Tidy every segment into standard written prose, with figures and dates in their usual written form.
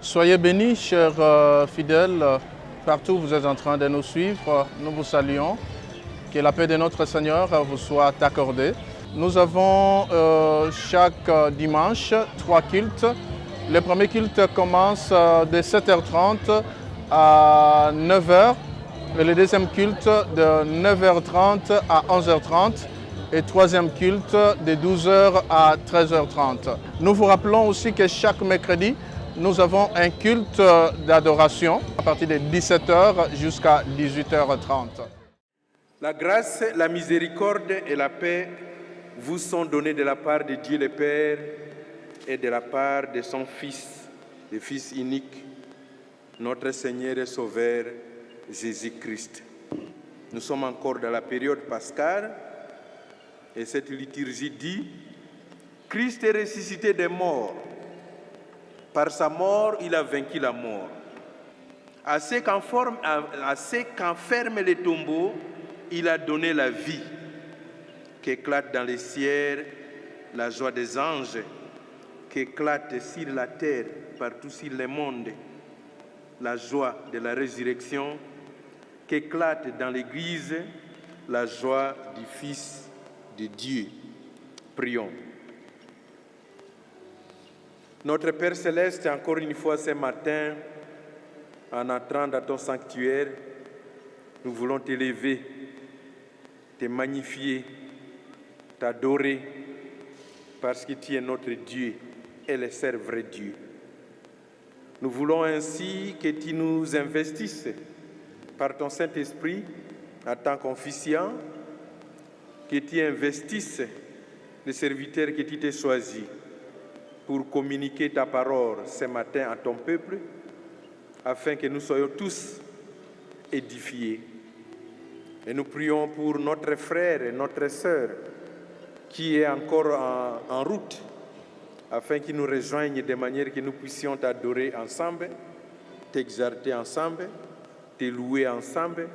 Soyez bénis, chers fidèles, partout où vous êtes en train de nous suivre. Nous vous saluons. Que la paix de notre Seigneur vous soit accordée. Nous avons chaque dimanche 3 cultes. Le premier culte commence de 7h30 à 9h. Et le deuxième culte de 9h30 à 11h30. Et troisième culte de 12h à 13h30. Nous vous rappelons aussi que chaque mercredi, nous avons un culte d'adoration à partir de 17h jusqu'à 18h30. La grâce, la miséricorde et la paix vous sont données de la part de Dieu le Père et de la part de son Fils, le Fils unique, notre Seigneur et Sauveur, Jésus-Christ. Nous sommes encore dans la période pascale et cette liturgie dit « Christ est ressuscité des morts. Par sa mort, il a vaincu la mort. À ceux qu'enferment les tombeaux, il a donné la vie, qu'éclate dans les cieux la joie des anges, qu'éclate sur la terre, partout sur le monde, la joie de la résurrection, qu'éclate dans l'Église la joie du Fils de Dieu. Prions. Notre Père Céleste, encore une fois ce matin, en entrant dans ton sanctuaire, nous voulons t'élever, te magnifier, t'adorer, parce que tu es notre Dieu et le seul vrai Dieu. Nous voulons ainsi que tu nous investisses par ton Saint-Esprit en tant qu'officiant, que tu investisses les serviteurs que tu t'es choisis pour communiquer ta parole ce matin à ton peuple, afin que nous soyons tous édifiés. Et nous prions pour notre frère et notre sœur qui est encore en route, afin qu'ils nous rejoignent de manière que nous puissions t'adorer ensemble, t'exalter ensemble, te louer ensemble,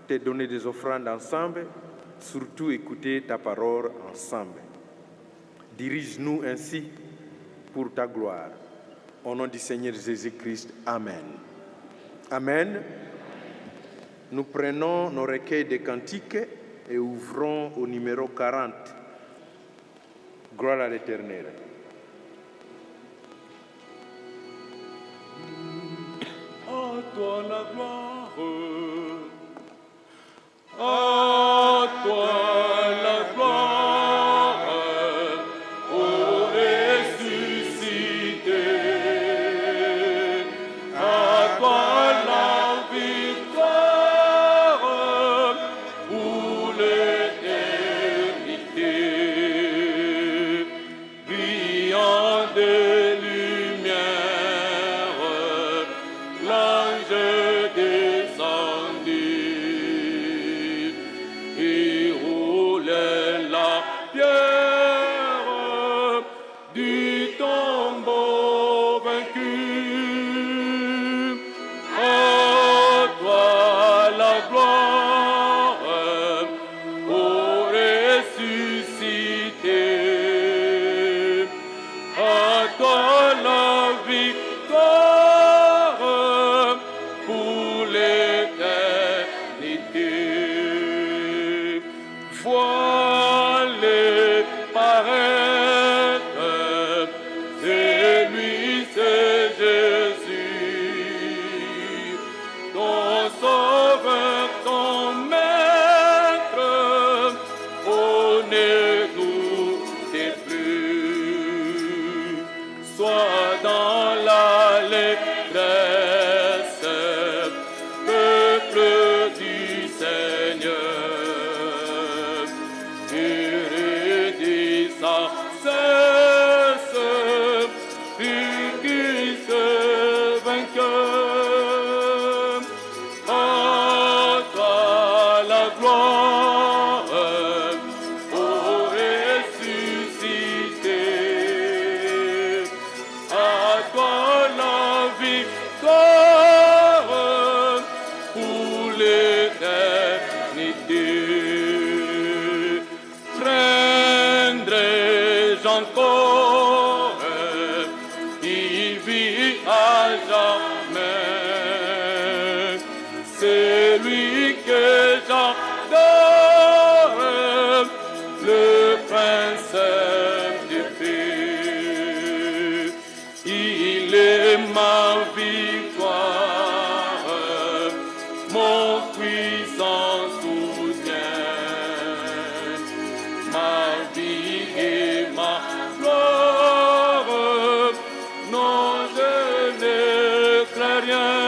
te donner des offrandes ensemble, surtout écouter ta parole ensemble. Dirige-nous ainsi pour ta gloire. Au nom du Seigneur Jésus-Christ, Amen. Amen. Nous prenons nos recueils de cantiques et ouvrons au numéro 40. Gloire à l'Éternel. À toi la gloire, à toi la gloire, ô ressuscité, à toi la victoire pour l'éternité, brillant de lumière, l'ange descendu, et roulait la pierre du tombeau vaincu. À toi la gloire, ô ressuscité, à toi la victoire pour l'éternité. Vois-les paraître, c'est lui, c'est Jésus, ton sauveur, ton maître, oh ne doutez plus. Sois dans l'allégresse, peuple du Seigneur, heureux de sa cesse, fils vainqueur. À toi la gloire, ô ressuscité, à toi la victoire pour l'éternité. Prendrai-je encore, il vit à jamais. C'est lui que j'adore, le prince de paix. Il est ma victoire, mon puissant soutien, ma vie et ma gloire. Non, je ne crains rien.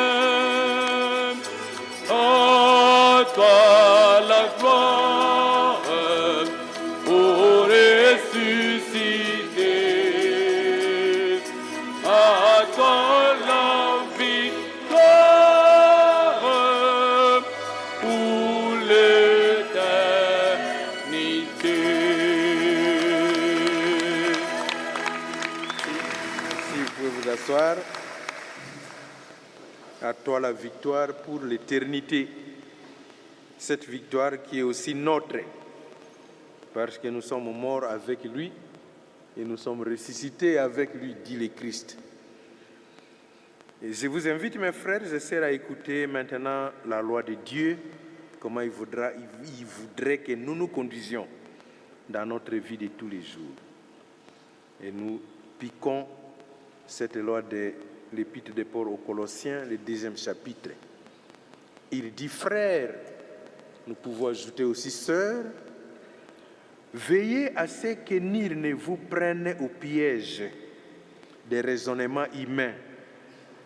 À toi la gloire pour ressusciter. À toi la victoire pour l'éternité. Si vous pouvez vous asseoir. À toi la victoire pour l'éternité. Cette victoire qui est aussi notre, parce que nous sommes morts avec lui et nous sommes ressuscités avec lui, dit le Christ. Et je vous invite, mes frères et sœurs, à écouter maintenant la loi de Dieu, comment il voudrait que nous nous conduisions dans notre vie de tous les jours. Et nous piquons cette loi de l'Épître de Paul aux Colossiens, le 2e chapitre. Il dit, frères, nous pouvons ajouter aussi sœurs, veillez à ce que nul ne vous prenne au piège des raisonnements humains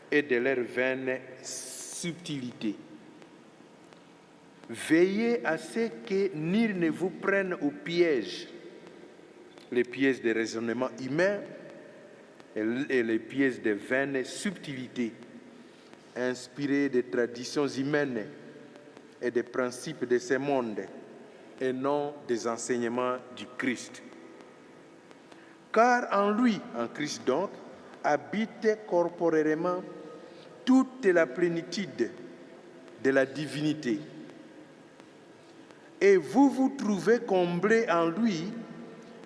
et de leur vaine subtilité. Veillez à ce que nul ne vous prenne au piège, les pièges des raisonnements humains et les pièges de vaines subtilités, inspirés des traditions humaines et des principes de ce monde, et non des enseignements du Christ. Car en lui, en Christ donc, habite corporellement toute la plénitude de la divinité. Et vous vous trouvez comblés en lui,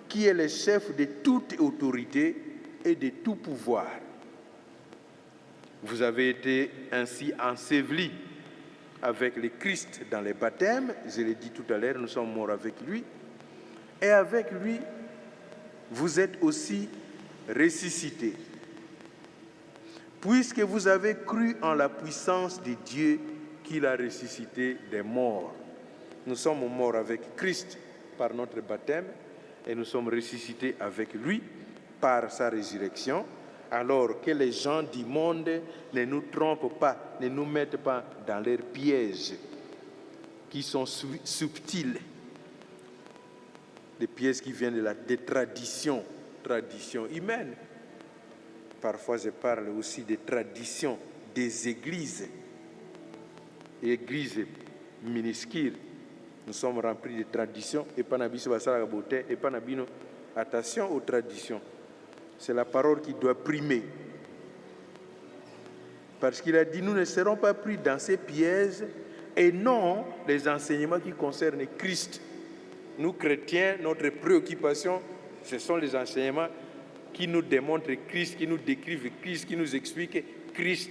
qui est le chef de toute autorité et de tout pouvoir. Vous avez été ainsi ensevelis avec le Christ dans les baptêmes. Je l'ai dit tout à l'heure, nous sommes morts avec lui. Et avec lui, vous êtes aussi ressuscités. Puisque vous avez cru en la puissance de Dieu qui l'a ressuscité des morts. Nous sommes morts avec Christ par notre baptême et nous sommes ressuscités avec lui par sa résurrection, alors que les gens du monde ne nous trompent pas, ne nous mettent pas dans leurs pièges qui sont subtils, des pièges qui viennent des traditions humaines. Parfois, je parle aussi des traditions des églises minuscules. Nous sommes remplis de traditions, et pas attention aux traditions. C'est la parole qui doit primer. Parce qu'il a dit, nous ne serons pas pris dans ces pièges et non les enseignements qui concernent Christ. Nous, chrétiens, notre préoccupation, ce sont les enseignements qui nous démontrent Christ, qui nous décrivent Christ, qui nous expliquent Christ,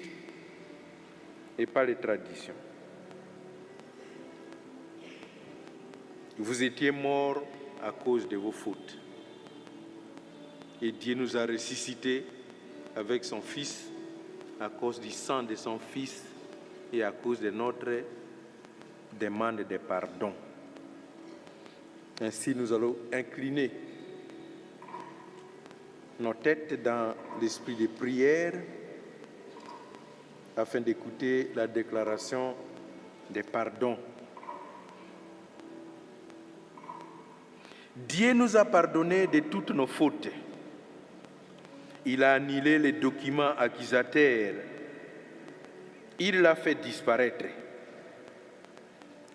et pas les traditions. Vous étiez morts à cause de vos fautes. Et Dieu nous a ressuscités avec son Fils à cause du sang de son Fils et à cause de notre demande de pardon. Ainsi, nous allons incliner nos têtes dans l'esprit de prière afin d'écouter la déclaration de pardon. Dieu nous a pardonné de toutes nos fautes. Il a annulé les documents accusateurs. Il l'a fait disparaître.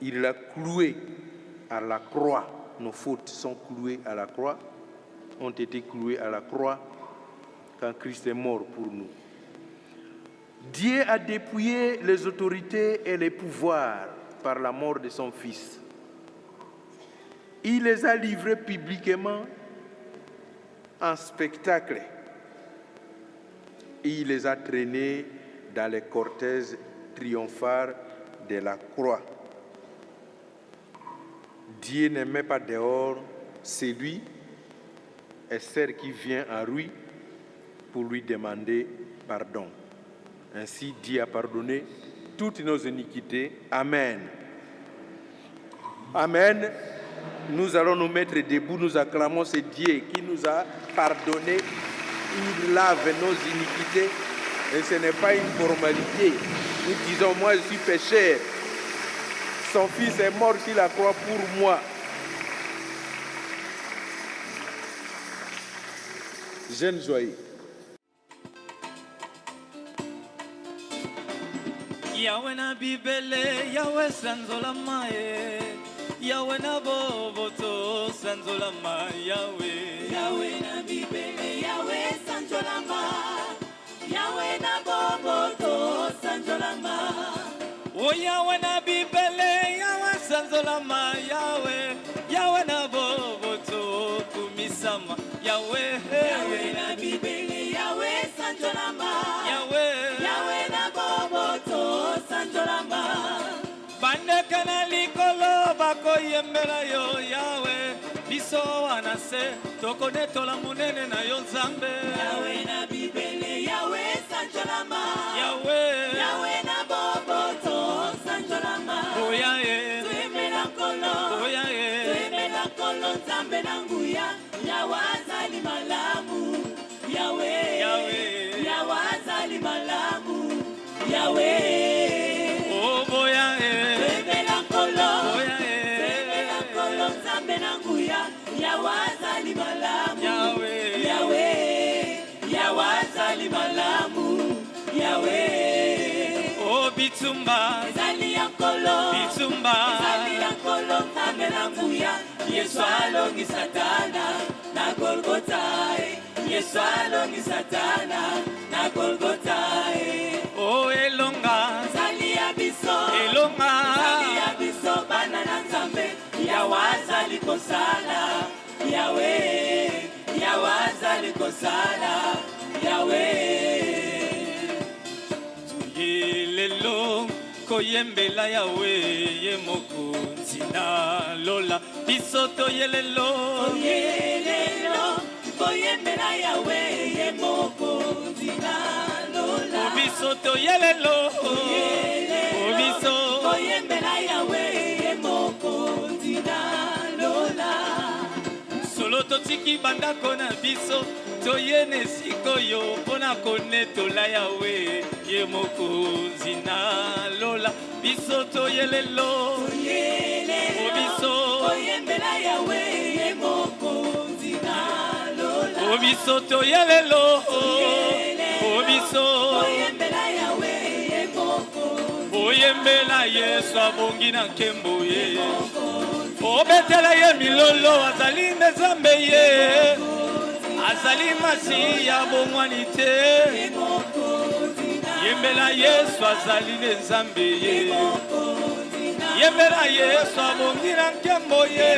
Il l'a cloué à la croix. Nos fautes sont clouées à la croix, ont été clouées à la croix quand Christ est mort pour nous. Dieu a dépouillé les autorités et les pouvoirs par la mort de son Fils. Il les a livrés publiquement en spectacle. et il les a traînés dans les cortèges triomphants de la croix. Dieu ne met pas dehors celui et celle qui vient à lui pour lui demander pardon. Ainsi, Dieu a pardonné toutes nos iniquités. Amen. Amen. Nous allons nous mettre debout, nous acclamons ce Dieu qui nous a pardonné. Il lave nos iniquités et ce n'est pas une formalité. Nous disons, moi je suis pécheur. Son fils est mort sur la croix pour moi. Jeune joyeux. Yahweh na bibele, Yahweh sanzola mae, Yahweh na boboto sanzola ma, Yahweh. Yahweh na bibele, Yahweh sanzola ma, Yahweh na boboto sanzola ma. Oh Yahweh na bibele, Yahweh sanzola ma, Yahweh, Yahweh na boboto kumisama, Yahweh. Yahweh na bibele, Yahweh sanzola ma, Yahweh, Yahweh na boboto sanzola ma. bande kana likolo bako yembela yo, Yahweh, biso anase tokone tola munene na yo Nzambe. Yahweh na bibele, Yahweh sanzola ma, Yahweh, Yahweh na boboto sanzola ma. oh Yahweh, Tuimela kolo, oh Yahweh, tuimela kolo Nzambe na nguya, Yahweh azali malamu, Yahweh, Yahweh, Yahweh azali malamu, Yahweh. oh boy Yahweh, Tuimela kolo, oh Yahweh, tuimela kolo Nzambe na nguya, Yahweh azali malamu, Yahweh, Yahweh, Yahweh azali malamu, Yahweh. oh bitumba, Ezali ya kolo, bitumba, ezali ya kolo Nzambe na nguya, Yesu alongi Satana na Golgota, Yesu alongi Satana na Golgota. oh elonga, Ezali ya biso, elonga, ezali ya biso bana na Nzambe, Yahweh azali kosala, Yahweh, Yahweh azali kosala, Yahweh. tuyelelo koyembela Yahweh ye mokonzi na lola biso toyelelo, Oyelelo, koyembela Yahweh ye mokonzi na lola. biso toyelelo, biso Koyembela Yahweh ye mokonzi na lola. solo totiki bandako na biso toyene sikoyo mpona konetola Yahweh ye mokonzi na lola biso toyelelo, Oyelelo, biso koyembela Yahweh ye mokonzi na lola. biso toyelelo, biso Koyembela Yahweh ye mokonzi oyembela Yesu abongi na nkembo ye, obetela ye milolo azali Nzambe ye, azali Masiya bongwani te, yembela Yesu azali Nzambe ye, yembela Yesu abongi na nkembo ye,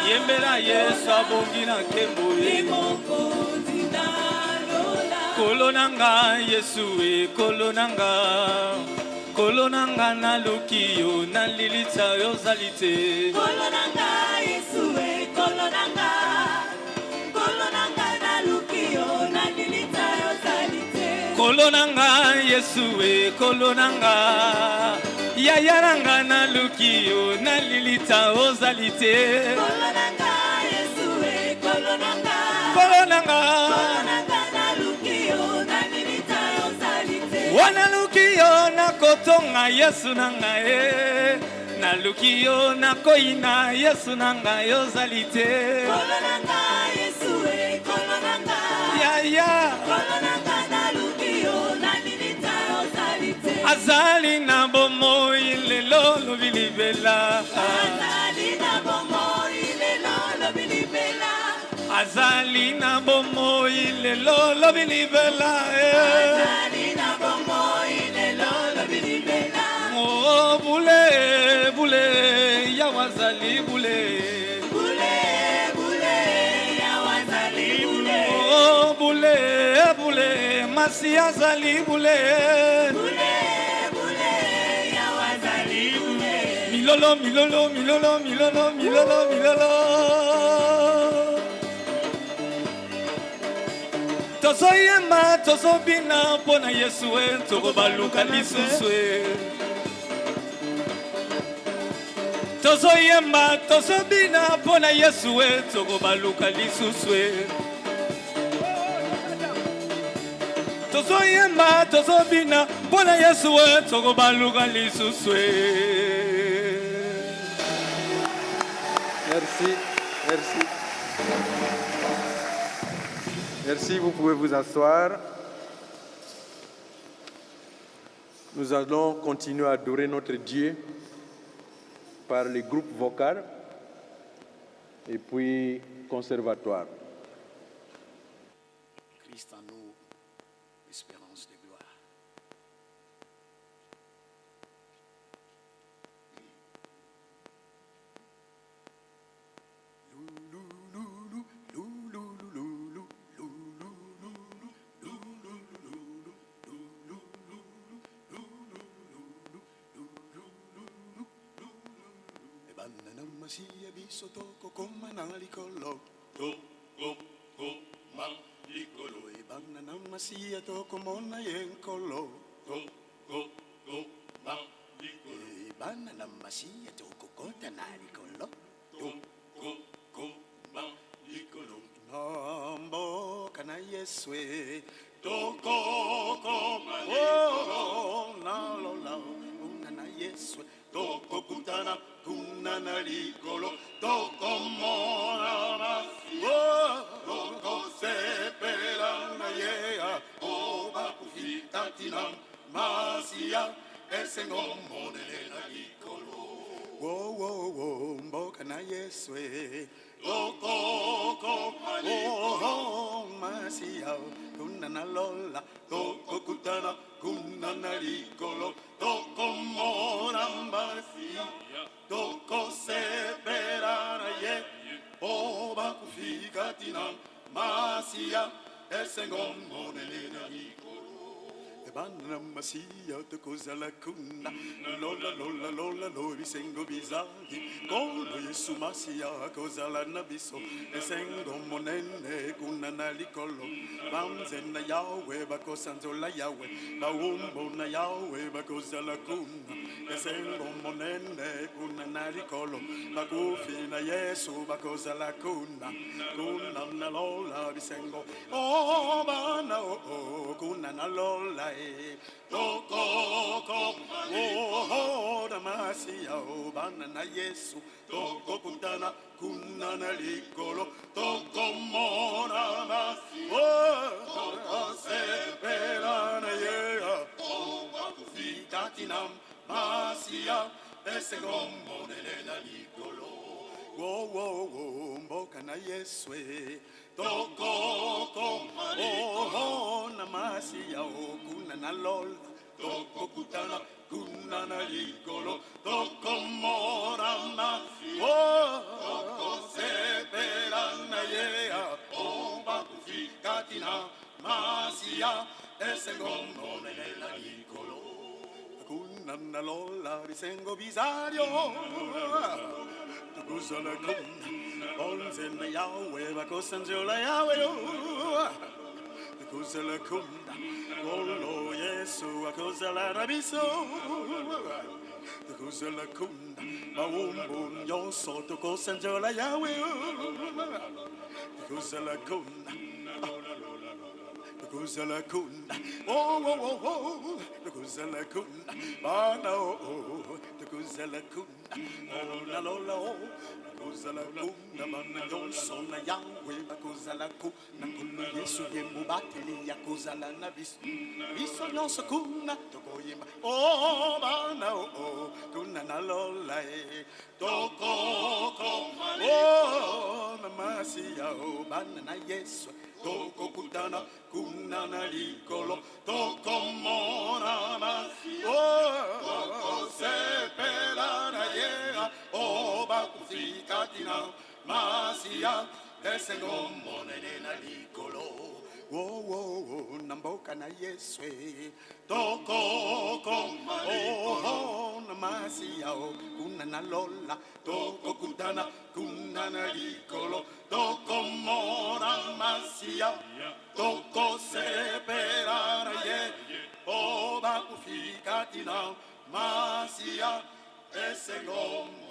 yembela Yesu abongi na nkembo ye. Kolo nanga Yesu e kolo nanga, kolo nanga na luki yo na lilita yo zalite. Kolo nanga Yesu e kolo nanga, kolo nanga na luki yo na lilita yo zalite. Kolo nanga Yesu e kolo nanga, yaya nanga na luki yo na lilita yo zalite. Kolo nanga Yesu e kolo nanga, Kolo nanga, kolo nanga na luki yo na lilita yo zalite. wana luki yo na kotonga Yesu nanga e, na luki yo na koina Yesu nanga yo zalite. Kolo nanga Yesu e kolo nanga, Yaya kolo nanga na luki yo na lilita yo zalite. azali na bomoi lelo lobilibela, Azali na bomoi lelo lobilibela. azali na bomoi lelo lobilibela, Azali na bomoi lelo lobilibela. oh bule bule ya wazali bule, Bule, bule, ya wazali bule. oh bule bule masi azali bule milolo milolo milolo milolo milolo milolo tozoyemba tozobina mpona yesu tokobaluka lisusu tozoyemba tozobina mpona yesu tokobaluka lisusu tozoyemba tozobina mpona yesu tokobaluka lisusu. Merci, merci. Merci, vous pouvez vous asseoir. Nous allons continuer à adorer notre Dieu par les groupes vocaux et puis conservatoire. Christ en nous, espérance de gloire. Masiya biso toko koma na likolo toko koma likolo ibana na masiya toko mona yenkolo toko koma likolo ibana na masiya toko kota na likolo toko koma likolo nambo kana yeswe toko koma likolo na lola na yeswe toko kutana kunana likolo toko mona masiya toko sepelana yea oba kufita tina masiya esengo monela likolo wo wo wo mboka na yeswe toko koma likolo masiya kunana lola toko kutana kunana likolo toko mona masiya toko seperana ye oba kufika tina masiya esengo monelena likolo ebana masiya tokozala kuna lola lola lola lo bisengo bizali kono yesu masiya kozala na biso esengo monene kuna na likolo bamzena yawe bakosanzola yawe baumbo na yawe bakozala kuna esengo monene kuna na likolo bakufina yesu bakozala kuna kuna na lola bisengo oh bana oh kuna na lola toko oh da masiya oh bana na yesu toko kuntana kuna na likolo toko mona masiya oh sepelana yeah oh bakufika tinam masiya esengo monelena likolo wo wo wo mboka na yesu toko oh na masiya oh kuna na lola toko kutana kuna na likolo toko mona masiya oh sepelana yeah oh bakufika tina masiya esengo monelena likolo kuna na lola bisengo bizario tukuzala kuna onzena yawe bakosanjola yawe tukuzala kuna olo yesu akozala rabiso tukuzala kuna maumbu nyonso tukosanjola yawe tukuzala kuna tukuzala kuna oh oh oh tukuzala kuna bana oh tukuzala kuna lola lola oh tukuzala kuna bana yonso na yawe bakuzala kuna kuna yesu yemubateli yakuzala na biso biso nyonso kuna tokoyimba oh bana oh kuna na lola toko oh na masiya oh bana na yesu toko kutana kuna na likolo toko mona masiya oh sepelana yeah oh bakufika tina masiya esengo monene na likolo wo wo wo namboka na eswe toko oh namasia kuna na lola toko kutana kuna na likolo toko mora masia toko seperara ye oba kufika tina masia ese lomo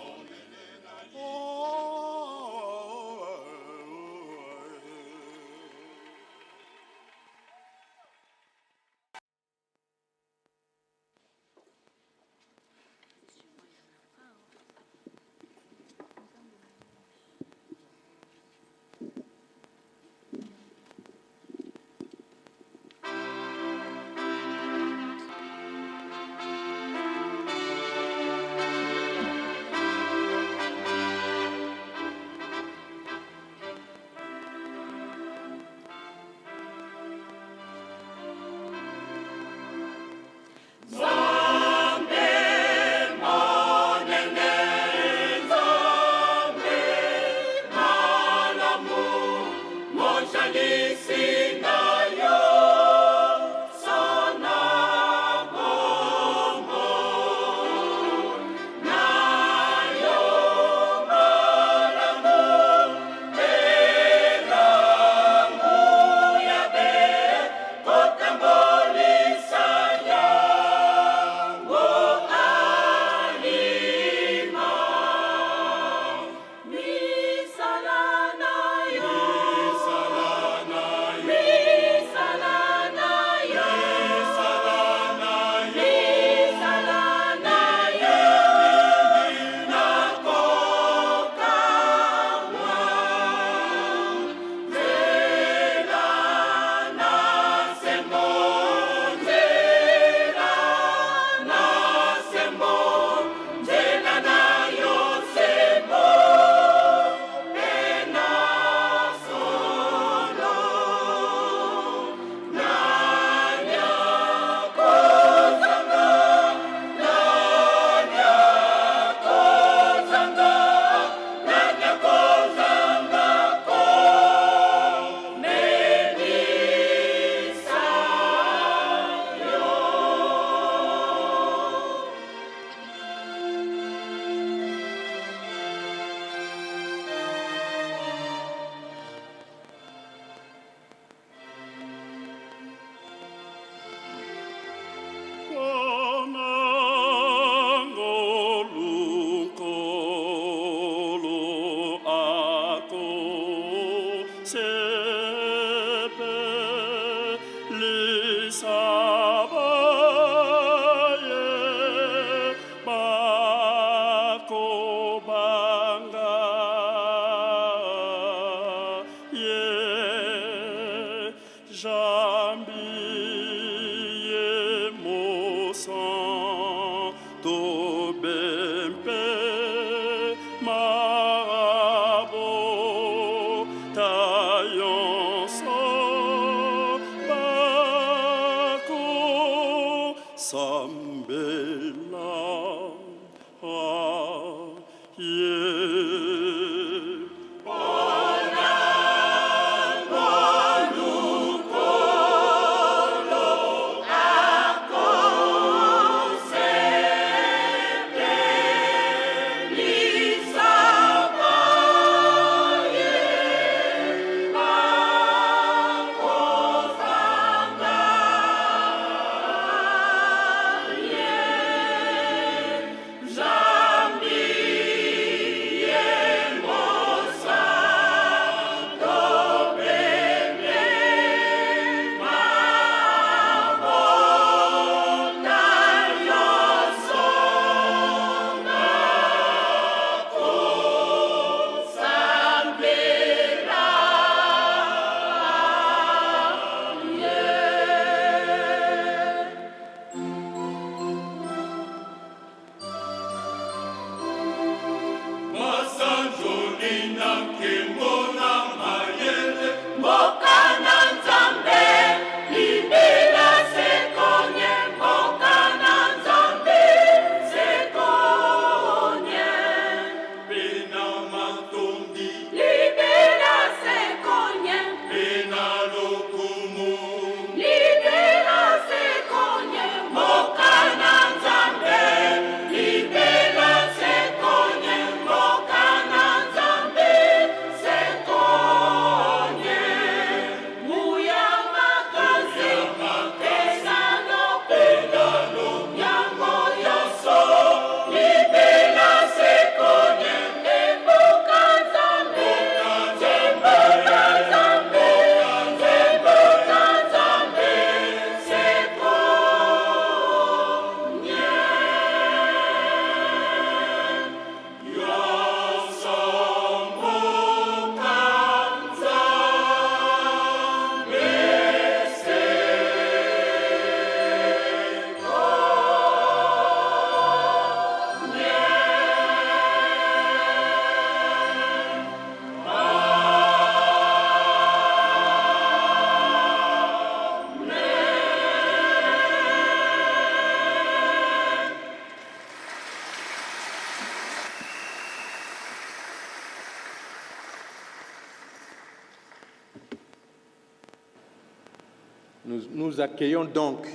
Nous accueillons donc.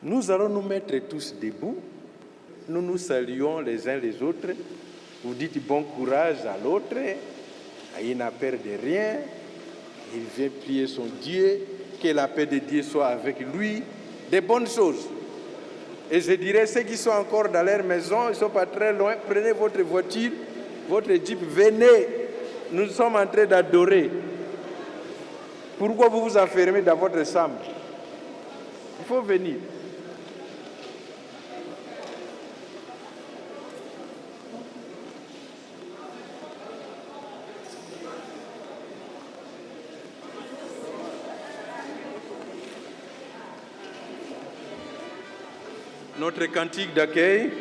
Nous allons nous mettre tous debout. Nous nous saluons les uns les autres. Vous dites bon courage à l'autre. Il n'a peur de rien. Il vient prier son Dieu. Que la paix de Dieu soit avec lui. Des bonnes choses. Et je dirais, ceux qui sont encore dans leur maison, ils ne sont pas très loin, prenez votre voiture, votre Jeep, venez. Nous sommes en train d'adorer. Pourquoi vous vous enfermez dans votre chambre? Il faut venir. Notre cantique d'accueil.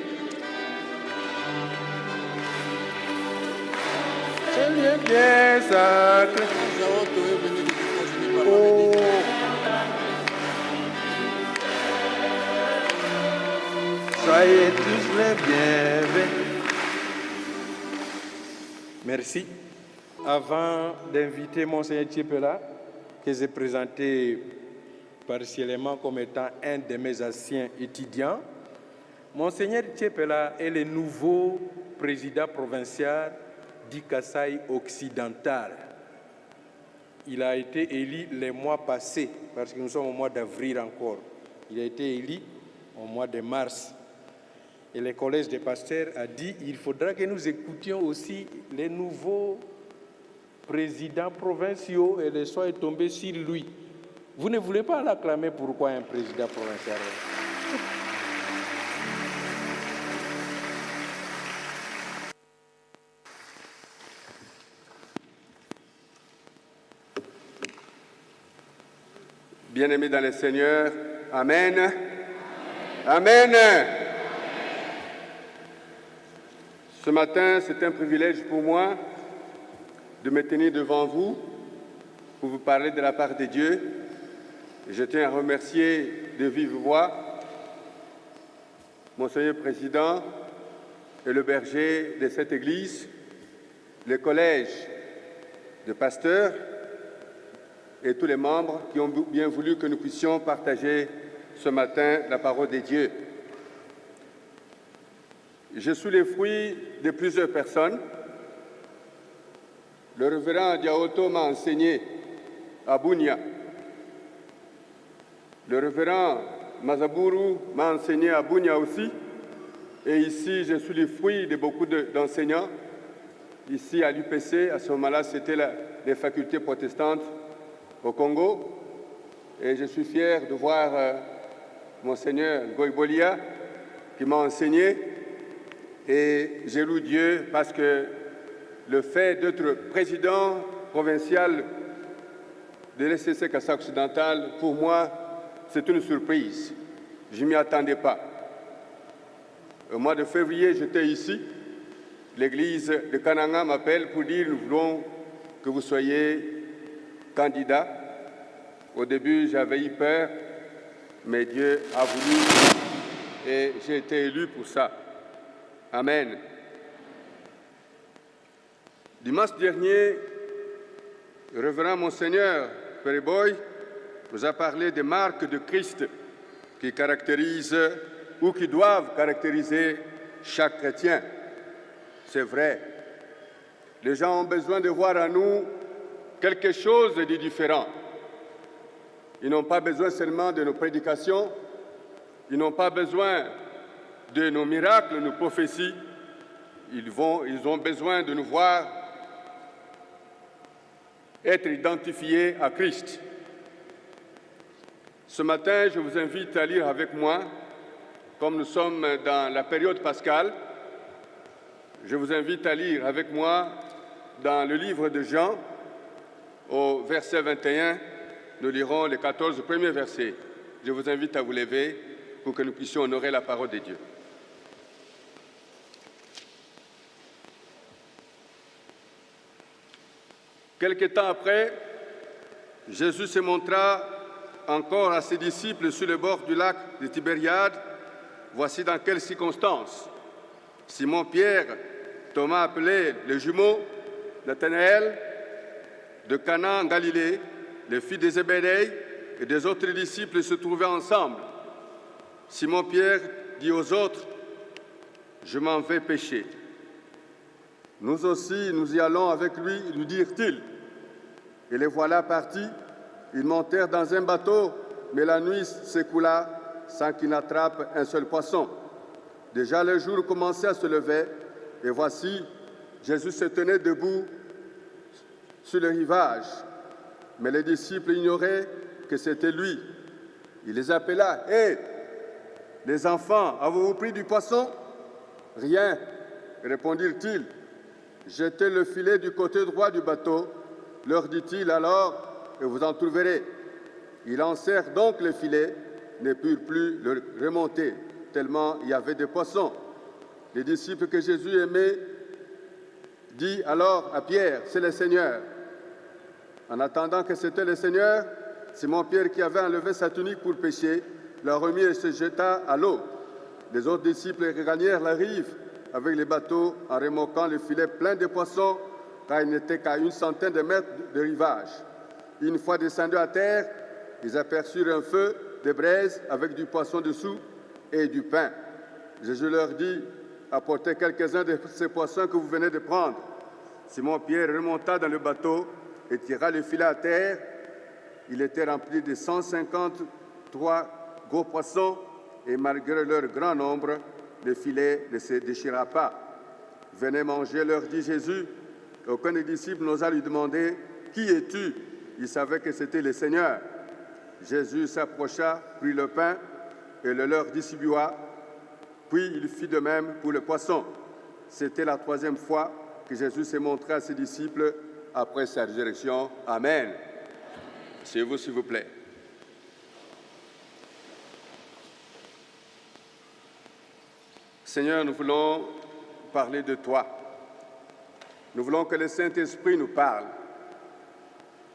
C'est le bien sacré. Oh. Soyez tous les bienvenus. Merci. Avant d'inviter Monseigneur Tchepela, que j'ai présenté partiellement comme étant un de mes anciens étudiants, Monseigneur Tchepela est le nouveau président provincial du Kasaï occidental. Il a été élu le mois passé, parce que nous sommes au mois d'avril encore. Il a été élu au mois de mars. Et le collège des pasteurs a dit qu'il faudra que nous écoutions aussi les nouveaux présidents provinciaux et le soir est tombé sur lui. Vous ne voulez pas l'acclamer pourquoi un président provincial? Bien-aimés dans le Seigneur, Amen. Amen. Ce matin, c'est un privilège pour moi de me tenir devant vous pour vous parler de la part de Dieu. Je tiens à remercier de vive voix Monseigneur Président et le berger de cette église, le collège de pasteurs et tous les membres qui ont bien voulu que nous puissions partager ce matin la parole de Dieu. Je suis le fruit de plusieurs personnes. Le révérend Diaoto m'a enseigné à Bunia. Le révérend Mazaburu m'a enseigné à Bunia aussi. Et ici, je suis le fruit de beaucoup d'enseignants. Ici, à l'UPC, à ce moment-là, c'était les facultés protestantes au Congo. Et je suis fier de voir Monseigneur Goibolia qui m'a enseigné. Et j'ai loué Dieu parce que le fait d'être président provincial de l'SCC Kasaï occidental, pour moi, c'est une surprise. Je ne m'y attendais pas. Au mois de février, j'étais ici. L'église de Kananga m'appelle pour dire nous voulons que vous soyez candidat. Au début, j'avais eu peur, mais Dieu a voulu et j'ai été élu pour ça. Amen. Dimanche dernier, le révérend Monseigneur Périboy nous a parlé des marques de Christ qui caractérisent ou qui doivent caractériser chaque chrétien. C'est vrai. Les gens ont besoin de voir en nous quelque chose de différent. Ils n'ont pas besoin seulement de nos prédications, ils n'ont pas besoin de nos miracles, nos prophéties. Ils ont besoin de nous voir être identifiés à Christ. Ce matin, je vous invite à lire avec moi, comme nous sommes dans la période pascale, je vous invite à lire avec moi dans le livre de Jean, au verset 21, nous lirons les 14 premiers versets. Je vous invite à vous lever pour que nous puissions honorer la parole de Dieu. Quelque temps après, Jésus se montra encore à ses disciples sur le bord du lac de Tibériade. Voici dans quelles circonstances. Simon-Pierre, Thomas appelé le jumeau, Nathanaël, de Cana en Galilée, les filles de Zébédée et des autres disciples se trouvaient ensemble. Simon-Pierre dit aux autres, « Je m'en vais pêcher. » Nous aussi, nous y allons avec lui, lui dirent-ils. Et les voilà partis. Ils montèrent dans un bateau, mais la nuit s'écoula sans qu'ils n'attrapent un seul poisson. Déjà le jour commençait à se lever, et voici, Jésus se tenait debout sur le rivage. Mais les disciples ignoraient que c'était lui. Il les appela. « Hé, les enfants, avez-vous pris du poisson ?»« Rien, répondirent-ils. » « Jetez le filet du côté droit du bateau, leur dit-il alors, et vous en trouverez. » Ils lancèrent donc le filet, ne purent plus le remonter, tellement il y avait de poissons. Les disciples que Jésus aimait dit alors à Pierre, « C'est le Seigneur. » En attendant que c'était le Seigneur, Simon-Pierre, qui avait enlevé sa tunique pour pêcher, la remit et se jeta à l'eau. Les autres disciples regagnèrent la rive avec les bateaux en remorquant le filet plein de poissons, car il n'était qu'à 100 de mètres de rivage. Une fois descendus à terre, ils aperçurent un feu de braise avec du poisson dessous et du pain. Jésus leur dit, « Apportez quelques-uns de ces poissons que vous venez de prendre. » Simon-Pierre remonta dans le bateau et tira le filet à terre. Il était rempli de 153 gros poissons et malgré leur grand nombre, le filet ne se déchira pas. « Venez manger, leur dit Jésus. » Aucun des disciples n'osa lui demander, « Qui es-tu » Il savait que c'était le Seigneur. Jésus s'approcha, prit le pain et le leur distribua, puis il fit de même pour le poisson. C'était la 3e fois que Jésus s'est montré à ses disciples après sa résurrection. Amen. Asseyez-vous, s'il vous plaît. Seigneur, nous voulons parler de toi. Nous voulons que le Saint-Esprit nous parle.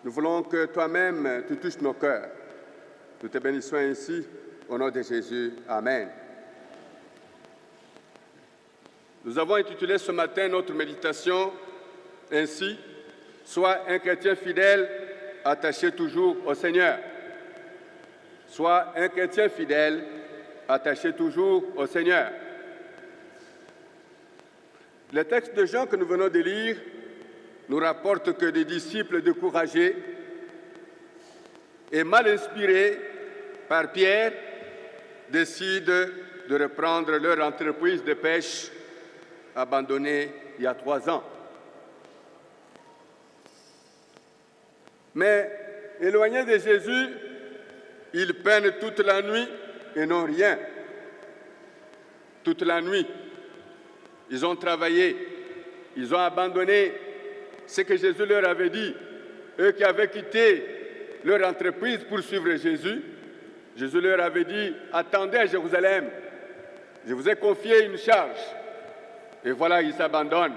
Nous voulons que toi-même, tu touches nos cœurs. Nous te bénissons ainsi, au nom de Jésus. Amen. Nous avons intitulé ce matin notre méditation ainsi, « Sois un chrétien fidèle, attaché toujours au Seigneur. » Sois un chrétien fidèle, attaché toujours au Seigneur. Le texte de Jean que nous venons de lire nous rapporte que des disciples découragés et mal inspirés par Pierre décident de reprendre leur entreprise de pêche abandonnée il y a 3 ans. Mais éloignés de Jésus, ils peinent toute la nuit et n'ont rien. Toute la nuit, ils ont travaillé, ils ont abandonné ce que Jésus leur avait dit. Eux qui avaient quitté leur entreprise pour suivre Jésus, Jésus leur avait dit, « Attendez à Jérusalem, je vous ai confié une charge. » Et voilà, ils s'abandonnent.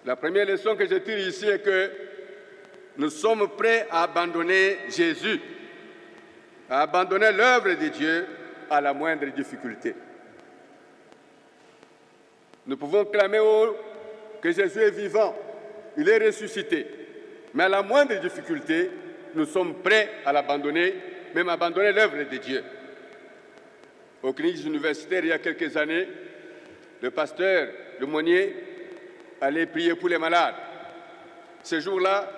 La première leçon que je tire ici est que nous sommes prêts à abandonner Jésus, à abandonner l'œuvre de Dieu à la moindre difficulté. Nous pouvons clamer haut que Jésus est vivant, il est ressuscité. Mais à la moindre difficulté, nous sommes prêts à l'abandonner, même abandonner l'œuvre de Dieu. Aux cliniques universitaires, il y a quelques années, le pasteur, le Monnier, allait prier pour les malades. Ce jour-là,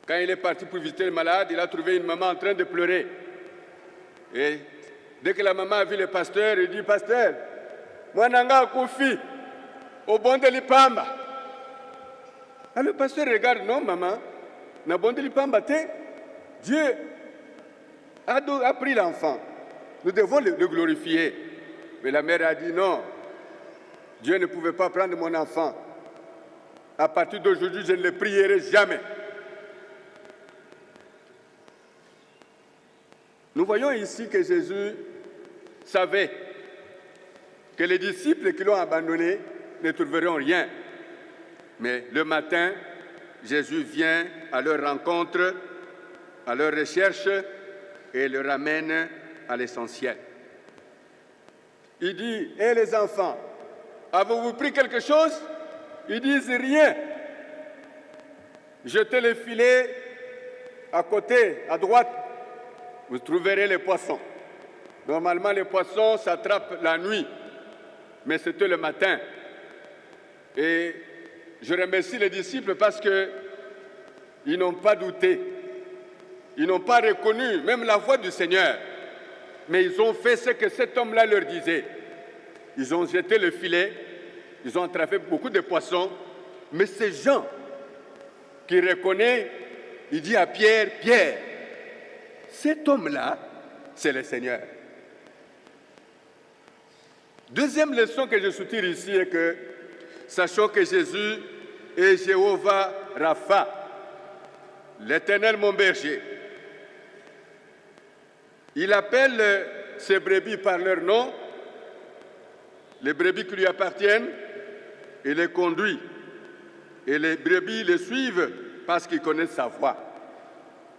quand il est parti pour visiter le malade, il a trouvé une maman en train de pleurer. Et dès que la maman a vu le pasteur, il dit, « Pasteur, moi nanga koufi, au bon de l'ipamba. » Alors le pasteur regarde, « Non, maman, na bon de l'ipamba te, Dieu a pris l'enfant. Nous devons le glorifier. » Mais la mère a dit, « Non, Dieu ne pouvait pas prendre mon enfant. À partir d'aujourd'hui, je ne le prierai jamais. » Nous voyons ici que Jésus savait que les disciples qui l'ont abandonné ne trouveront rien. Mais le matin, Jésus vient à leur rencontre, à leur recherche et le ramène à l'essentiel. Il dit, « Hé les enfants, avez-vous pris quelque chose ?» Ils disent « Rien. » Jetez le filet à côté, à droite, vous trouverez les poissons. Normalement, les poissons s'attrapent la nuit, mais c'était le matin. Et je remercie les disciples parce qu'ils n'ont pas douté. Ils n'ont pas reconnu même la voix du Seigneur. Mais ils ont fait ce que cet homme-là leur disait. Ils ont jeté le filet, ils ont attrapé beaucoup de poissons. Mais c'est Jean qui reconnaît, il dit à Pierre, « Pierre, cet homme-là, c'est le Seigneur. » Deuxième leçon que je soutire ici est que, sachant que Jésus est Jéhovah Rapha, l'Éternel mon berger. Il appelle ses brebis par leur nom, les brebis qui lui appartiennent, et les conduit. Et les brebis le suivent parce qu'ils connaissent sa voix.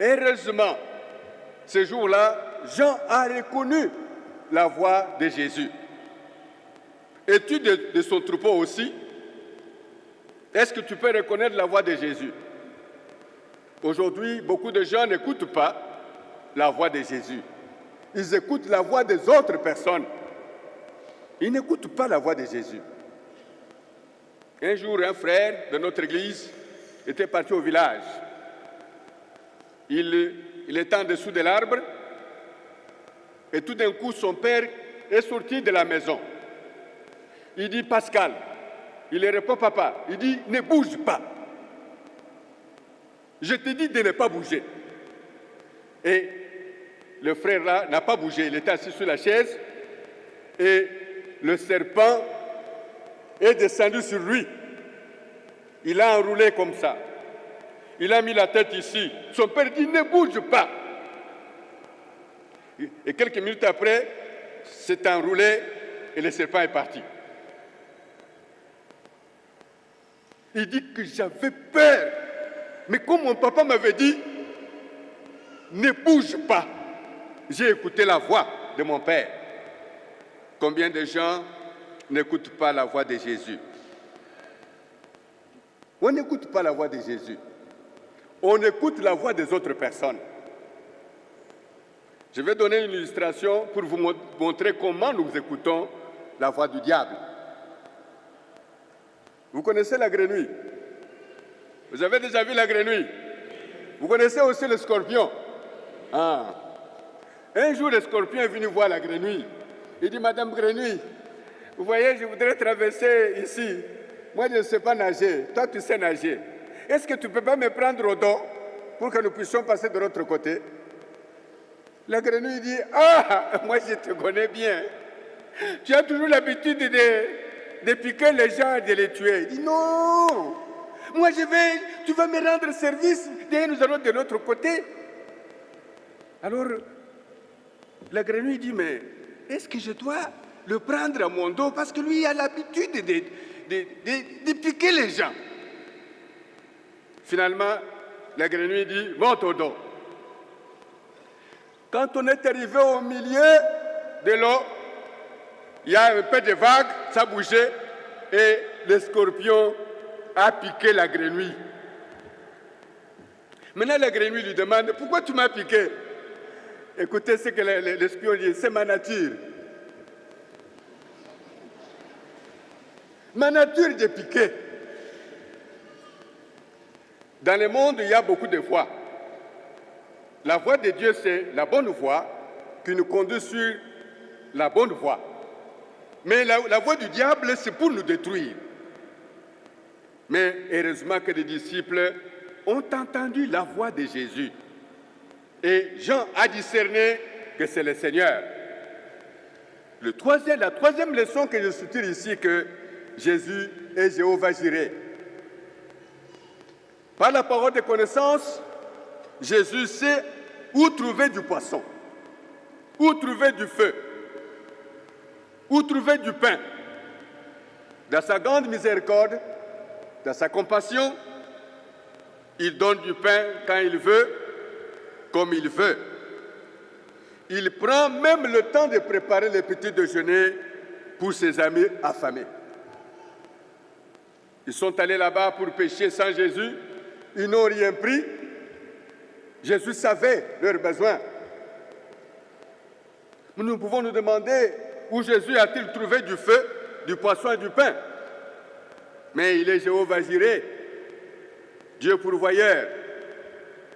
Heureusement, ce jour-là, Jean a reconnu la voix de Jésus. Es-tu de son troupeau aussi? Est-ce que tu peux reconnaître la voix de Jésus? Aujourd'hui, beaucoup de gens n'écoutent pas la voix de Jésus. Ils écoutent la voix des autres personnes. Ils n'écoutent pas la voix de Jésus. Un jour, un frère de notre église était parti au village. Il était en dessous de l'arbre et tout d'un coup, son père est sorti de la maison. Il dit, Pascal, il lui répond, papa, il dit, ne bouge pas. Je te dis de ne pas bouger. Et le frère là n'a pas bougé, il était assis sur la chaise et le serpent est descendu sur lui. Il a enroulé comme ça. Il a mis la tête ici. Son père dit, ne bouge pas. Et quelques minutes après, c'est enroulé et le serpent est parti. Il dit que j'avais peur. Mais comme mon papa m'avait dit, ne bouge pas. J'ai écouté la voix de mon père. Combien de gens n'écoutent pas la voix de Jésus? On n'écoute pas la voix de Jésus. On écoute la voix des autres personnes. Je vais donner une illustration pour vous montrer comment nous écoutons la voix du diable. Vous connaissez la grenouille? Vous avez déjà vu la grenouille? Vous connaissez aussi le scorpion? Ah. Un jour, le scorpion est venu voir la grenouille. Il dit, Madame Grenouille, vous voyez, je voudrais traverser ici. Moi, je ne sais pas nager. Toi, tu sais nager. Est-ce que tu ne peux pas me prendre au dos pour que nous puissions passer de l'autre côté? La grenouille dit, ah, moi, je te connais bien. Tu as toujours l'habitude de piquer les gens et de les tuer. Il dit, non, moi, tu vas me rendre service et nous allons de l'autre côté. Alors, la grenouille dit, mais est-ce que je dois le prendre à mon dos parce que lui a l'habitude de piquer les gens? Finalement, la grenouille dit, monte au dos. Quand on est arrivé au milieu de l'eau, il y a un peu de vagues, ça bougeait, et le scorpion a piqué la grenouille. Maintenant, la grenouille lui demande, pourquoi tu m'as piqué? Écoutez ce que l'espion dit, c'est ma nature. Ma nature de piquer. Dans le monde, il y a beaucoup de voix. La voix de Dieu, c'est la bonne voix qui nous conduit sur la bonne voie. Mais la voix du diable, c'est pour nous détruire. Mais heureusement que les disciples ont entendu la voix de Jésus. Et Jean a discerné que c'est le Seigneur. La troisième leçon que je soutire ici, que Jésus est Jéhovah Jireh. Par la parole de connaissance, Jésus sait où trouver du poisson, où trouver du feu, où trouver du pain. Dans sa grande miséricorde, dans sa compassion, il donne du pain quand il veut, comme il veut. Il prend même le temps de préparer le petit déjeuner pour ses amis affamés. Ils sont allés là-bas pour pêcher sans Jésus. ils n'ont rien pris. Jésus savait leurs besoins. Nous pouvons nous demander où Jésus a-t-il trouvé du feu, du poisson et du pain. Mais il est Jéhovah Jireh, Dieu pourvoyeur.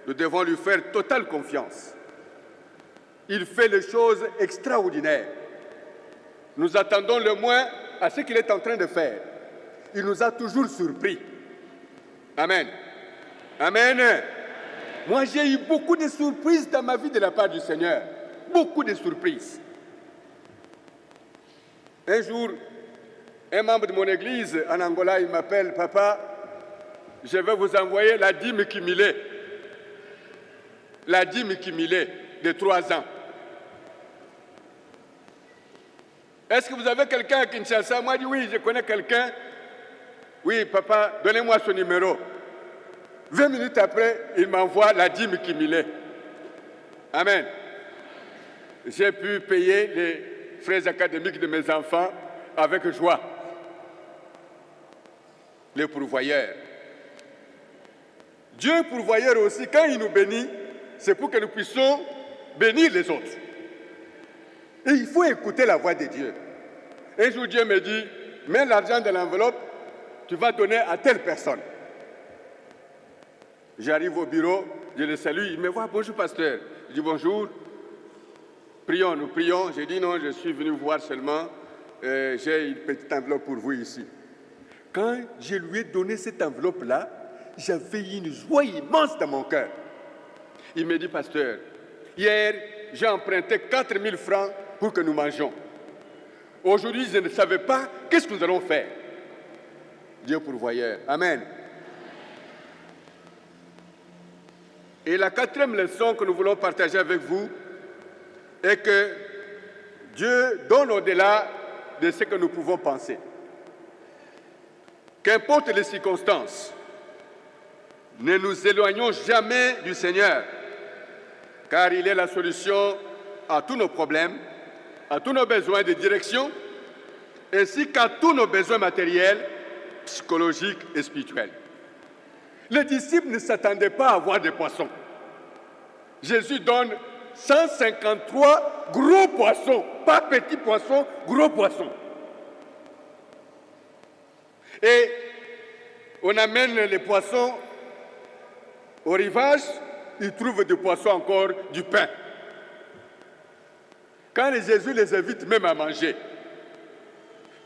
Nous devons lui faire totale confiance. Il fait les choses extraordinaires. Nous attendons le moins à ce qu'il est en train de faire. Il nous a toujours surpris. Amen. Amen. Moi, j'ai eu beaucoup de surprises dans ma vie de la part du Seigneur. Beaucoup de surprises. Un jour, un membre de mon église en Angola, il m'appelle, « Papa, je vais vous envoyer la dîme cumulée. » La dîme cumulée de 3 ans. Est-ce que vous avez quelqu'un à Kinshasa? Moi, je dis oui, je connais quelqu'un. Oui, papa, donnez-moi son numéro. 20 minutes après, il m'envoie la dîme cumulée. Amen. J'ai pu payer les frais académiques de mes enfants avec joie. Le pourvoyeur. Dieu pourvoyeur aussi, quand il nous bénit, c'est pour que nous puissions bénir les autres. Et il faut écouter la voix de Dieu. Un jour, Dieu me dit, mets l'argent dans l'enveloppe, tu vas donner à telle personne. J'arrive au bureau, je le salue, il me voit, bonjour pasteur. Je dis bonjour, prions, nous prions. J'ai dit non, je suis venu voir seulement, j'ai une petite enveloppe pour vous ici. Quand je lui ai donné cette enveloppe-là, j'avais une joie immense dans mon cœur. Il me dit, pasteur, hier, j'ai emprunté 4 000 francs pour que nous mangions. Aujourd'hui, je ne savais pas qu'est-ce que nous allons faire. Dieu pourvoyeur. Amen. Et la 4e leçon que nous voulons partager avec vous est que Dieu donne au-delà de ce que nous pouvons penser. Qu'importe les circonstances, ne nous éloignons jamais du Seigneur, car il est la solution à tous nos problèmes, à tous nos besoins de direction, ainsi qu'à tous nos besoins matériels, psychologiques et spirituels. Les disciples ne s'attendaient pas à voir des poissons. Jésus donne 153 gros poissons, pas petits poissons, gros poissons. Et on amène les poissons au rivage, ils trouvent du poisson encore, du pain. Quand Jésus les invite même à manger,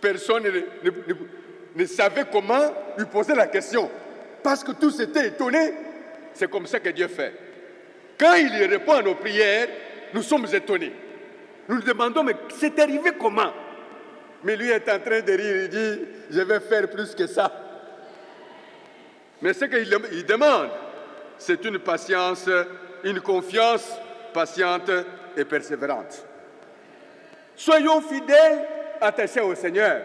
personne ne savait comment lui poser la question. Parce que tous étaient étonnés. C'est comme ça que Dieu fait. Quand il répond à nos prières, nous sommes étonnés. Nous nous demandons, mais c'est arrivé comment? Mais lui est en train de rire, il dit, je vais faire plus que ça. Mais ce qu'il demande, c'est une patience, une confiance patiente et persévérante. Soyons fidèles, attachés au Seigneur.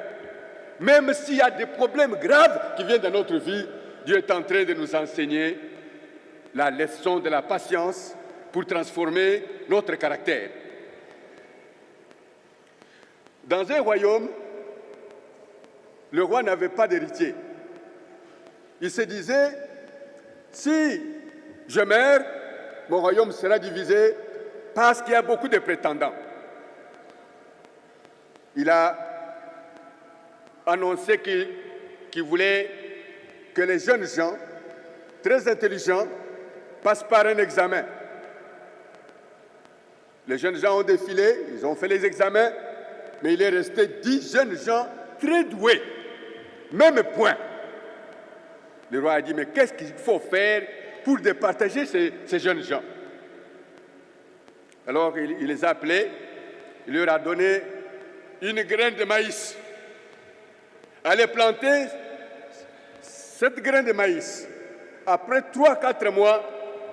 Même s'il y a des problèmes graves qui viennent dans notre vie, Dieu est en train de nous enseigner la leçon de la patience pour transformer notre caractère. Dans un royaume, le roi n'avait pas d'héritier. Il se disait, si je meurs, mon royaume sera divisé parce qu'il y a beaucoup de prétendants. Il a annoncé qu'il voulait que les jeunes gens, très intelligents, passent par un examen. Les jeunes gens ont défilé, ils ont fait les examens, mais il est resté 10 jeunes gens très doués, même point. Le roi a dit, mais qu'est-ce qu'il faut faire pour départager ces jeunes gens? Alors il les a appelés, il leur a donné une graine de maïs. Allez planter cette graine de maïs. Après 3-4 mois,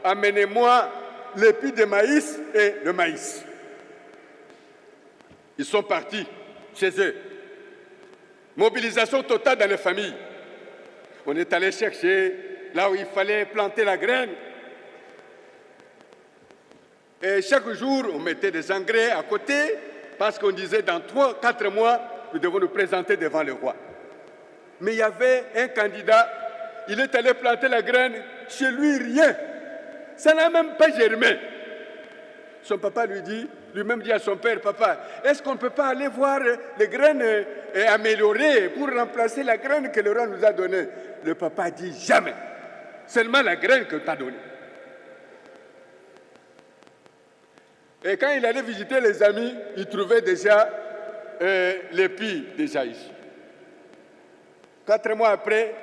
amenez-moi l'épi de maïs et le maïs. Ils sont partis chez eux. Mobilisation totale dans les familles. On est allé chercher là où il fallait planter la graine. Et chaque jour, on mettait des engrais à côté parce qu'on disait dans 3-4 mois, nous devons nous présenter devant le roi. Mais il y avait un candidat, il est allé planter la graine chez lui rien. Ça n'a même pas germé. Son papa lui-même dit à son père, papa, est-ce qu'on ne peut pas aller voir les graines améliorées pour remplacer la graine que le roi nous a donnée? Le papa dit jamais. Seulement la graine que tu as donnée. Et quand il allait visiter les amis, il trouvait déjà l'épi déjà ici. 4 mois après,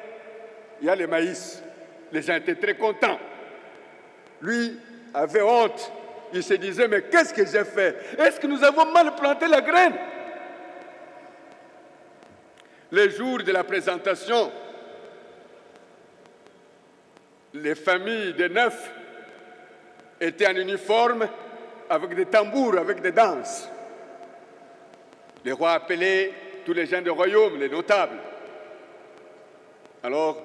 il y a le maïs. Les gens étaient très contents. Lui avait honte. Il se disait, mais qu'est-ce que j'ai fait? Est-ce que nous avons mal planté la graine? Le jour de la présentation, les familles des 9 étaient en uniforme avec des tambours, avec des danses. Le roi appelait tous les gens du royaume, les notables. Alors,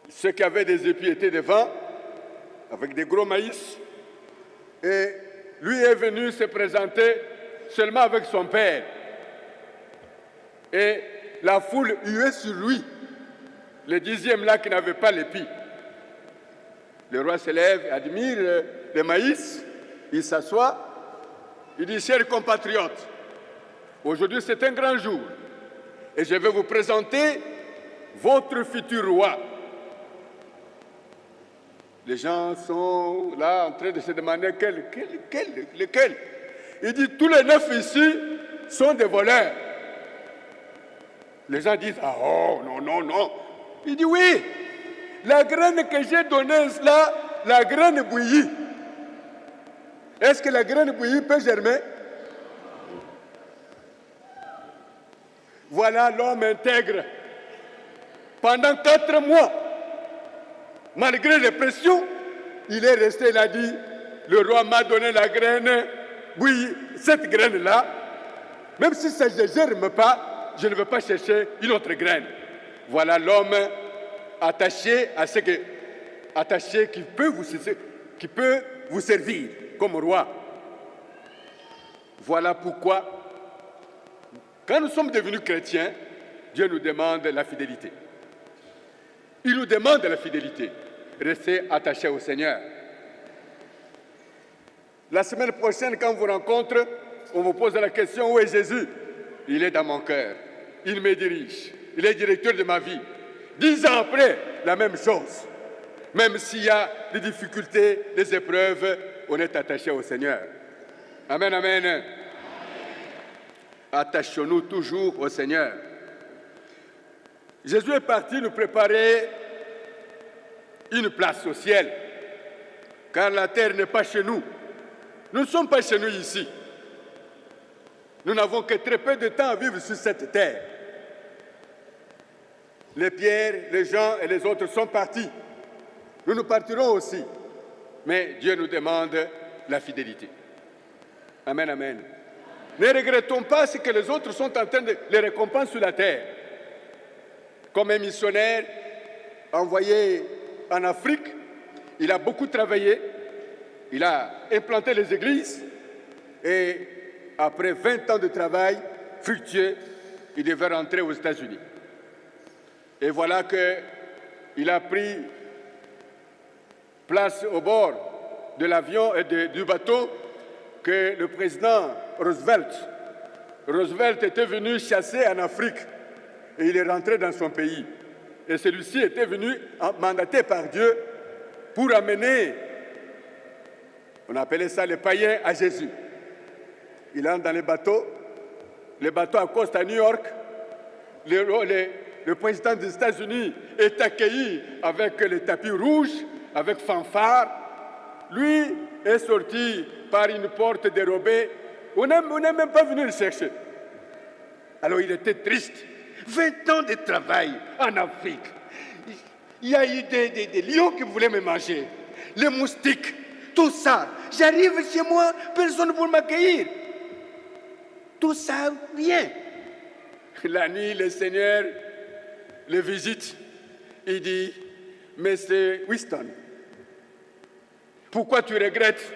ceux qui avaient des épis étaient devant, avec des gros maïs, et lui est venu se présenter seulement avec son père. Et la foule huait sur lui, le 10e là qui n'avait pas l'épi. Le roi se lève, admire le maïs, il s'assoit, il dit, chers compatriotes, aujourd'hui c'est un grand jour, et je vais vous présenter votre futur roi. Les gens sont là en train de se demander lequel. Il dit, tous les 9 ici sont des voleurs. Les gens disent, ah oh, non. Il dit, oui, la graine que j'ai donnée là, la graine bouillie. Est-ce que la graine bouillie peut germer? Voilà l'homme intègre. Pendant 4 mois, malgré les pressions, il est resté, il a dit, le roi m'a donné la graine, oui, cette graine-là, même si ça ne germe pas, je ne veux pas chercher une autre graine. Voilà l'homme attaché à ce que, attaché qui peut vous servir comme roi. Voilà pourquoi, quand nous sommes devenus chrétiens, Dieu nous demande la fidélité. Il nous demande la fidélité. Restez attachés au Seigneur. La semaine prochaine, quand on vous rencontre, on vous pose la question, où est Jésus? Il est dans mon cœur. Il me dirige. Il est directeur de ma vie. 10 ans après, la même chose. Même s'il y a des difficultés, des épreuves, on est attaché au Seigneur. Amen, amen. Attachons-nous toujours au Seigneur. Jésus est parti nous préparer une place au ciel, car la terre n'est pas chez nous. Nous ne sommes pas chez nous ici. Nous n'avons que très peu de temps à vivre sur cette terre. Les Pierre, les Jean et les autres sont partis. Nous partirons aussi. Mais Dieu nous demande la fidélité. Amen, amen. Ne regrettons pas ce que les autres sont en train de les récompenser sur la terre. Comme un missionnaire envoyé en Afrique, il a beaucoup travaillé, il a implanté les églises et après 20 ans de travail fructueux, il devait rentrer aux États-Unis. Et voilà qu'il a pris place au bord de l'avion et du bateau que le président Roosevelt était venu chasser en Afrique et il est rentré dans son pays. Et celui-ci était venu mandaté par Dieu pour amener, on appelait ça les païens, à Jésus. Il entre dans le bateau accoste à New York, le président des États-Unis est accueilli avec les tapis rouges, avec fanfare. Lui est sorti par une porte dérobée. On n'est même pas venu le chercher. Alors il était triste. 20 ans de travail en Afrique. Il y a eu des lions qui voulaient me manger, les moustiques, tout ça. J'arrive chez moi, personne pour m'accueillir. Tout ça, rien. La nuit, le Seigneur le visite. Il dit, Monsieur Winston, pourquoi tu regrettes?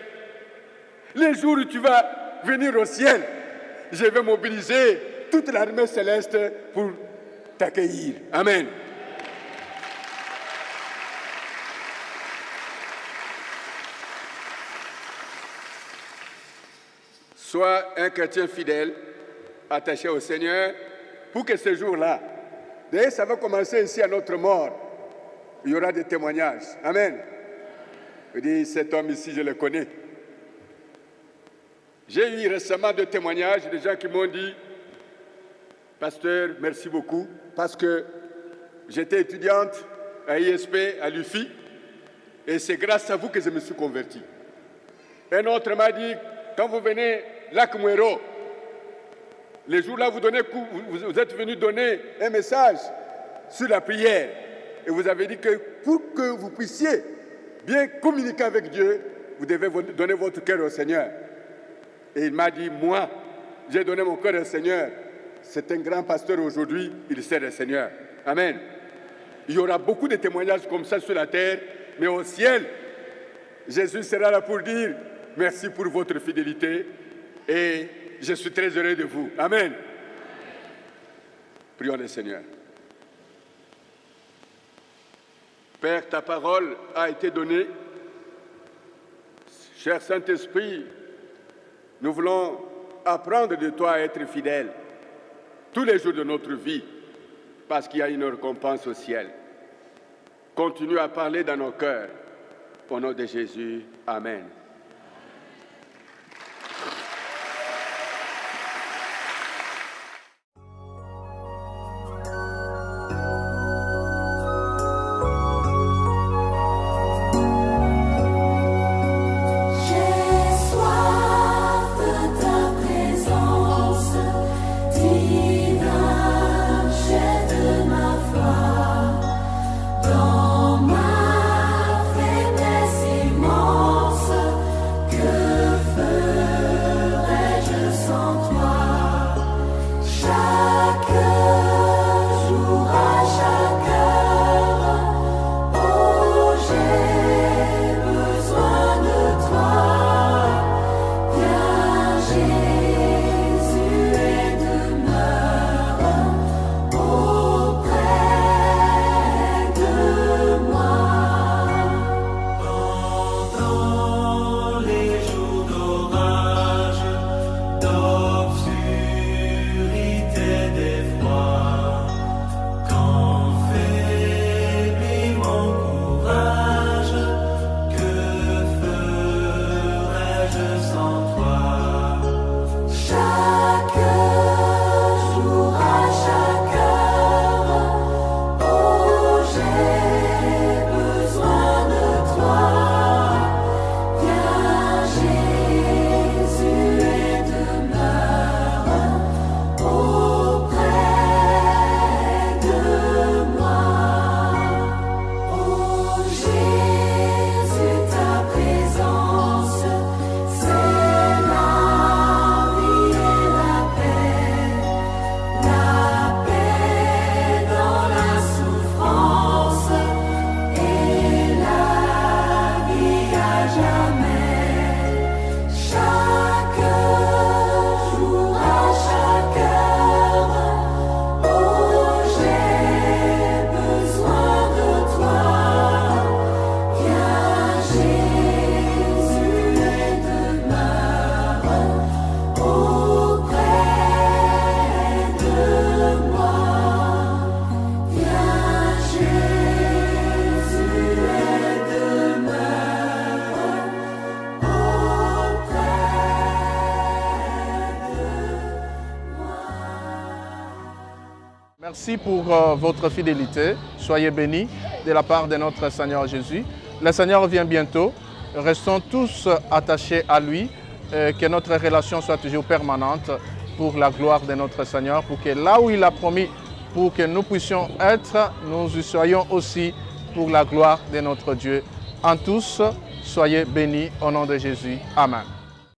Le jour où tu vas venir au ciel, je vais mobiliser toute l'armée céleste pour t'accueillir. Amen. Sois un chrétien fidèle, attaché au Seigneur, pour que ce jour-là, d'ailleurs ça va commencer ici à notre mort, il y aura des témoignages. Amen. Je dis, cet homme ici, je le connais. J'ai eu récemment des témoignages de gens qui m'ont dit, pasteur, merci beaucoup, parce que j'étais étudiante à ISP, à l'UFI, et c'est grâce à vous que je me suis converti. Un autre m'a dit, quand vous venez Lac Mouero, les jours-là, vous êtes venu donner un message sur la prière. Et vous avez dit que pour que vous puissiez bien communiquer avec Dieu, vous devez donner votre cœur au Seigneur. Et il m'a dit, moi, j'ai donné mon cœur au Seigneur. C'est un grand pasteur aujourd'hui, il sert le Seigneur. Amen. Il y aura beaucoup de témoignages comme ça sur la terre, mais au ciel, Jésus sera là pour dire merci pour votre fidélité et je suis très heureux de vous. Amen. Prions le Seigneur. Père, ta parole a été donnée. Cher Saint-Esprit, nous voulons apprendre de toi à être fidèles tous les jours de notre vie parce qu'il y a une récompense au ciel. Continue à parler dans nos cœurs. Au nom de Jésus, Amen. Merci pour votre fidélité. Soyez bénis de la part de notre Seigneur Jésus. Le Seigneur vient bientôt. Restons tous attachés à lui. Que notre relation soit toujours permanente pour la gloire de notre Seigneur, pour que là où il a promis, pour que nous puissions être, nous y soyons aussi pour la gloire de notre Dieu. En tous, soyez bénis au nom de Jésus. Amen.